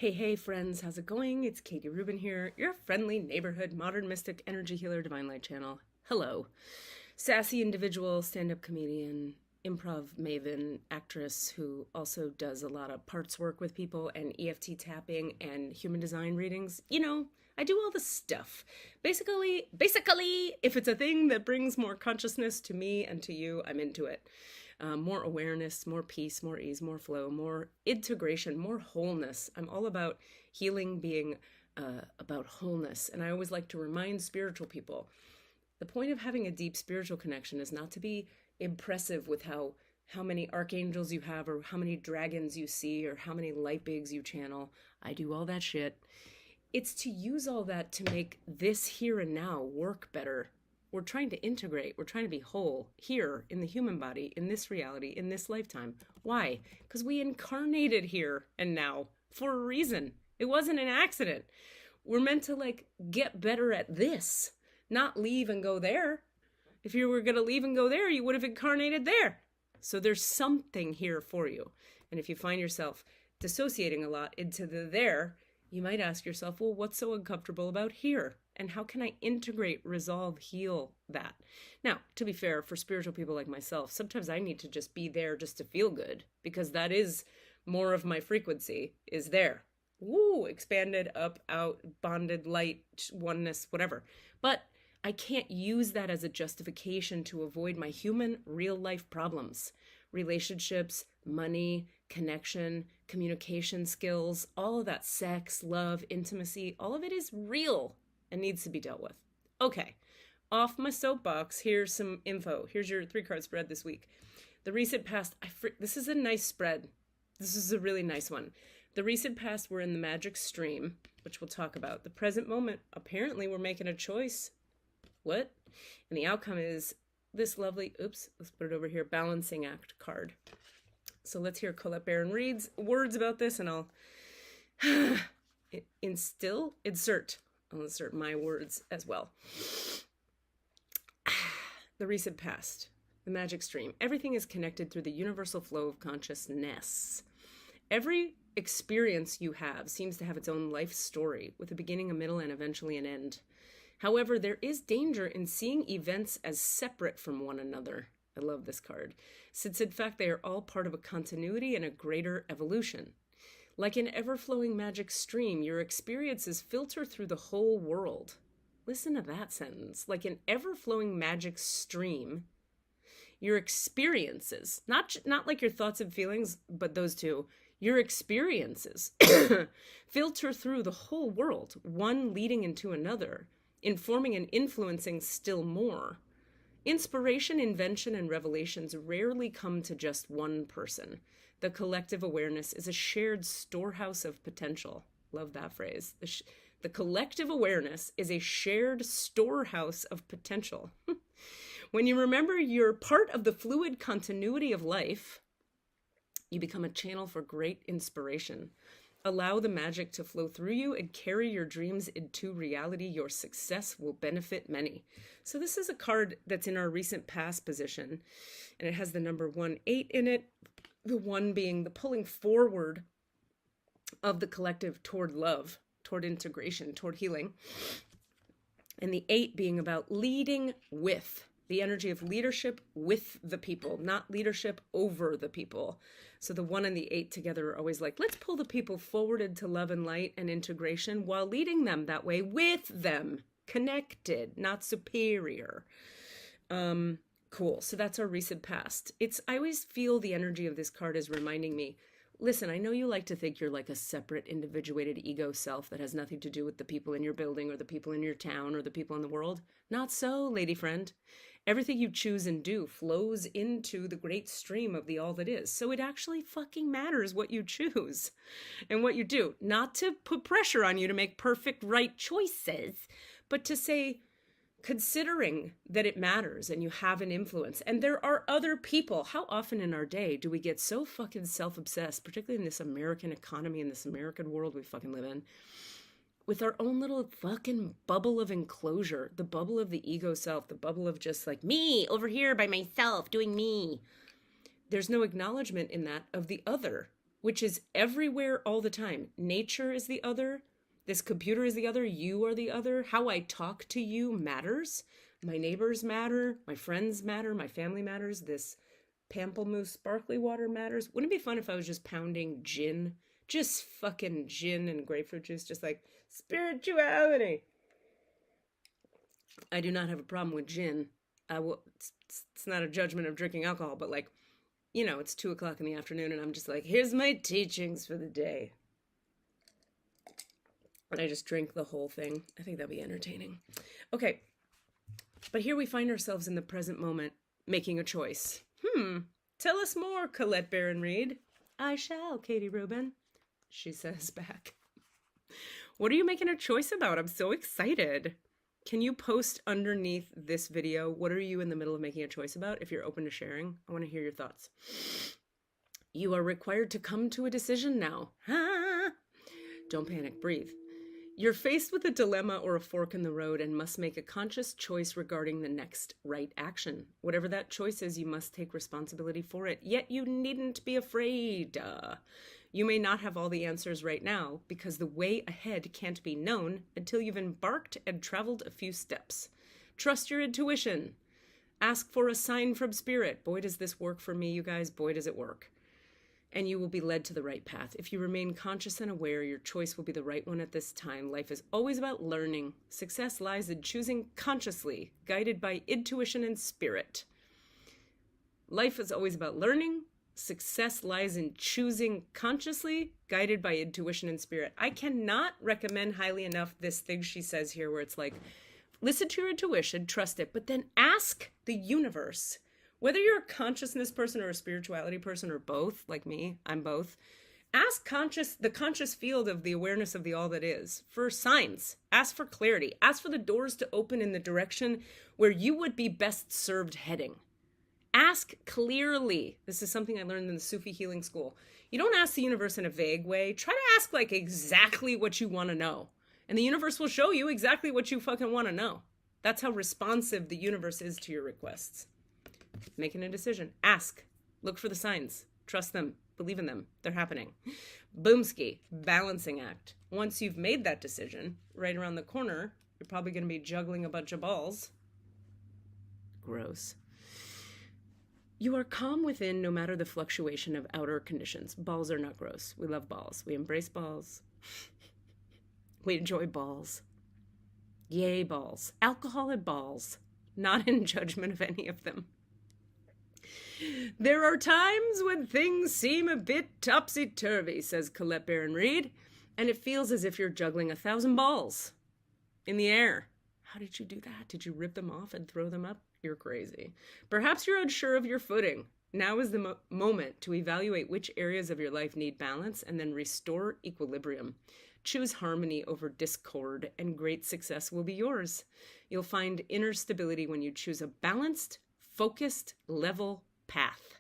Hey, friends, how's it going? It's Katie Rubin here, your friendly neighborhood modern mystic energy healer divine light channel. Hello. Sassy individual, stand up comedian, improv maven, actress who also does a lot of parts work with people and EFT tapping and human design readings. I do all the stuff. Basically, if it's a thing that brings more consciousness to me and to you, I'm into it. More awareness, more peace, more ease, more flow, more integration, more wholeness. I'm all about healing being about wholeness. And I always like to remind spiritual people the point of having a deep spiritual connection is not to be impressive with how many archangels you have or how many dragons you see or how many light bigs you channel. I do all that shit. It's to use all that to make this here and now work better. We're trying to integrate. We're trying to be whole here in the human body, in this reality, in this lifetime. Why? Because we incarnated here and now for a reason. It wasn't an accident. We're meant to get better at this, not leave and go there. If you were going to leave and go there, you would have incarnated there. So there's something here for you. And if you find yourself dissociating a lot into the there, you might ask yourself, well, what's so uncomfortable about here? And how can I integrate, resolve, heal that? Now, to be fair, for spiritual people like myself, sometimes I need to just be there just to feel good, because that is more of my frequency, is there. Woo, expanded, up, out, bonded, light, oneness, whatever. But I can't use that as a justification to avoid my human, real life problems. Relationships, money, connection, communication skills, all of that, sex, love, intimacy, all of it is real and needs to be dealt with. Okay, off my soapbox, here's some info. Here's your 3-card spread this week. The recent past, this is a nice spread. This is a really nice one. The recent past, we're in the magic stream, which we'll talk about. The present moment, apparently we're making a choice. What? And the outcome is this lovely, let's put it over here, balancing act card. So let's hear Colette Baron reads words about this, and I'll insert my words as well. The recent past, the magic stream. Everything is connected through the universal flow of consciousness. Every experience you have seems to have its own life story, with a beginning, a middle, and eventually an end. However, there is danger in seeing events as separate from one another. I love this card, since in fact they are all part of a continuity and a greater evolution. Like an ever-flowing magic stream, your experiences filter through the whole world. Listen to that sentence. Like an ever-flowing magic stream, your experiences, not like your thoughts and feelings, but those two, your experiences filter through the whole world, one leading into another, informing and influencing still more. Inspiration, invention, and revelations rarely come to just one person. The collective awareness is a shared storehouse of potential. Love that phrase. The collective awareness is a shared storehouse of potential. When you remember you're part of the fluid continuity of life, you become a channel for great inspiration. Allow the magic to flow through you and carry your dreams into reality. Your success will benefit many. So this is a card that's in our recent past position, and it has the number 1-8 in it. The 1 being the pulling forward of the collective toward love, toward integration, toward healing. And the 8 being about leading with, the energy of leadership with the people, not leadership over the people. So the 1 and the 8 together are always like, let's pull the people forward into love and light and integration while leading them that way with them, connected, not superior. Cool. So that's our recent past. I always feel the energy of this card is reminding me, listen, I know you like to think you're like a separate, individuated ego self that has nothing to do with the people in your building or the people in your town or the people in the world. Not so, lady friend. Everything you choose and do flows into the great stream of the all that is. So it actually fucking matters what you choose and what you do. Not to put pressure on you to make perfect right choices, but to say, considering that it matters and you have an influence and there are other people. How often in our day do we get so fucking self-obsessed, particularly in this American economy, in this American world we fucking live in, with our own little fucking bubble of enclosure, the bubble of the ego self, the bubble of just like me over here by myself doing me. There's no acknowledgement in that of the other. which is everywhere all the time. Nature is the other. This computer is the other. You are the other. How I talk to you matters. My neighbors matter. My friends matter. My family matters. This pamplemousse sparkly water matters. Wouldn't it be fun if I was just pounding gin? Just fucking gin and grapefruit juice, just like spirituality. I do not have a problem with gin. It's not a judgment of drinking alcohol, but like, you know, it's 2:00 in the afternoon and I'm just like, here's my teachings for the day. And I just drink the whole thing. I think that'd be entertaining. Okay. But here we find ourselves in the present moment making a choice. Tell us more, Colette Baron Reed. I shall, Katie Rubin, she says back. What are you making a choice about? I'm so excited. Can you post underneath this video, what are you in the middle of making a choice about? If you're open to sharing, I want to hear your thoughts. You are required to come to a decision now. Don't panic, breathe. You're faced with a dilemma or a fork in the road and must make a conscious choice regarding the next right action. Whatever that choice is, you must take responsibility for it. Yet you needn't be afraid. You may not have all the answers right now because the way ahead can't be known until you've embarked and traveled a few steps. Trust your intuition. Ask for a sign from spirit. Boy, does this work for me, you guys. Boy, does it work. And you will be led to the right path. If you remain conscious and aware, your choice will be the right one at this time. Life is always about learning. Success lies in choosing consciously, guided by intuition and spirit. Life is always about learning. Success lies in choosing consciously, guided by intuition and spirit. I cannot recommend highly enough this thing she says here where it's like, listen to your intuition, trust it, but then ask the universe. Whether you're a consciousness person or a spirituality person or both, like me, I'm both, ask the conscious field of the awareness of the all that is for signs. Ask for clarity. Ask for the doors to open in the direction where you would be best served heading. Ask clearly. This is something I learned in the Sufi healing school. You don't ask the universe in a vague way. Try to ask like exactly what you want to know. And the universe will show you exactly what you fucking want to know. That's how responsive the universe is to your requests. Making a decision. Ask. Look for the signs. Trust them. Believe in them. They're happening. Boomski. Balancing act. Once you've made that decision, right around the corner, you're probably going to be juggling a bunch of balls. Gross. You are calm within no matter the fluctuation of outer conditions. Balls are not gross. We love balls. We embrace balls. We enjoy balls. Yay, balls. Alcohol and balls. Not in judgment of any of them. There are times when things seem a bit topsy-turvy, says Colette Baron Reed, and it feels as if you're juggling 1,000 balls in the air. How did you do that? Did you rip them off and throw them up? You're crazy. Perhaps you're unsure of your footing. Now is the moment to evaluate which areas of your life need balance and then restore equilibrium. Choose harmony over discord, and great success will be yours. You'll find inner stability when you choose a balanced, focused, level path.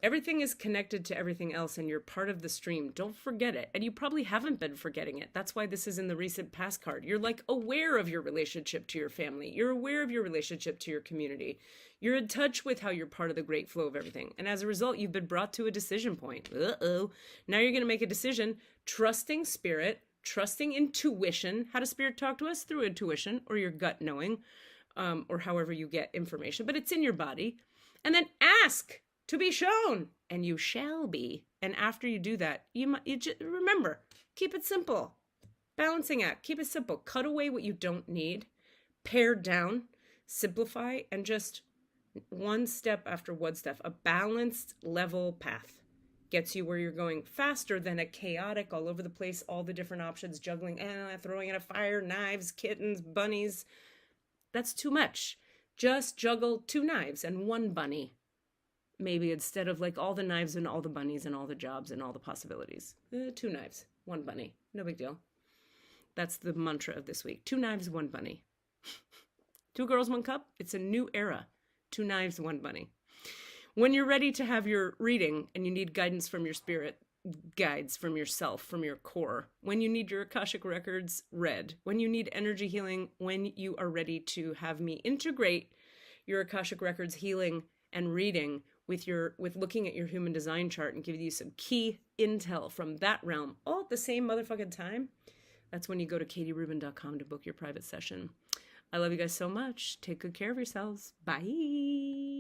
Everything is connected to everything else, and you're part of the stream. Don't forget it. And you probably haven't been forgetting it. That's why this is in the recent past card. You're like aware of your relationship to your family. You're aware of your relationship to your community. You're in touch with how you're part of the great flow of everything. And as a result, you've been brought to a decision point. Uh-oh. Now you're going to make a decision, trusting spirit, trusting intuition. How does spirit talk to us? Through intuition or your gut knowing, or however you get information. But it's in your body. And then ask to be shown, and you shall be. And after you do that, you just remember, keep it simple. Balancing act, keep it simple. Cut away what you don't need, pare down, simplify, and just one step after one step. A balanced level path gets you where you're going faster than a chaotic, all over the place, all the different options, juggling, throwing in a fire, knives, kittens, bunnies. That's too much. Just juggle 2 knives and 1 bunny. Maybe instead of like all the knives and all the bunnies and all the jobs and all the possibilities. 2 knives, 1 bunny. No big deal. That's the mantra of this week. 2 knives, 1 bunny. 2 girls, 1 cup. It's a new era. 2 knives, 1 bunny. When you're ready to have your reading and you need guidance from your spirit, guides from yourself, from your core, when you need your Akashic Records read, when you need energy healing, when you are ready to have me integrate your Akashic Records healing and reading with looking at your human design chart and give you some key intel from that realm all at the same motherfucking time, that's when you go to katierubin.com to book your private session. I love you guys so much. Take good care of yourselves. Bye.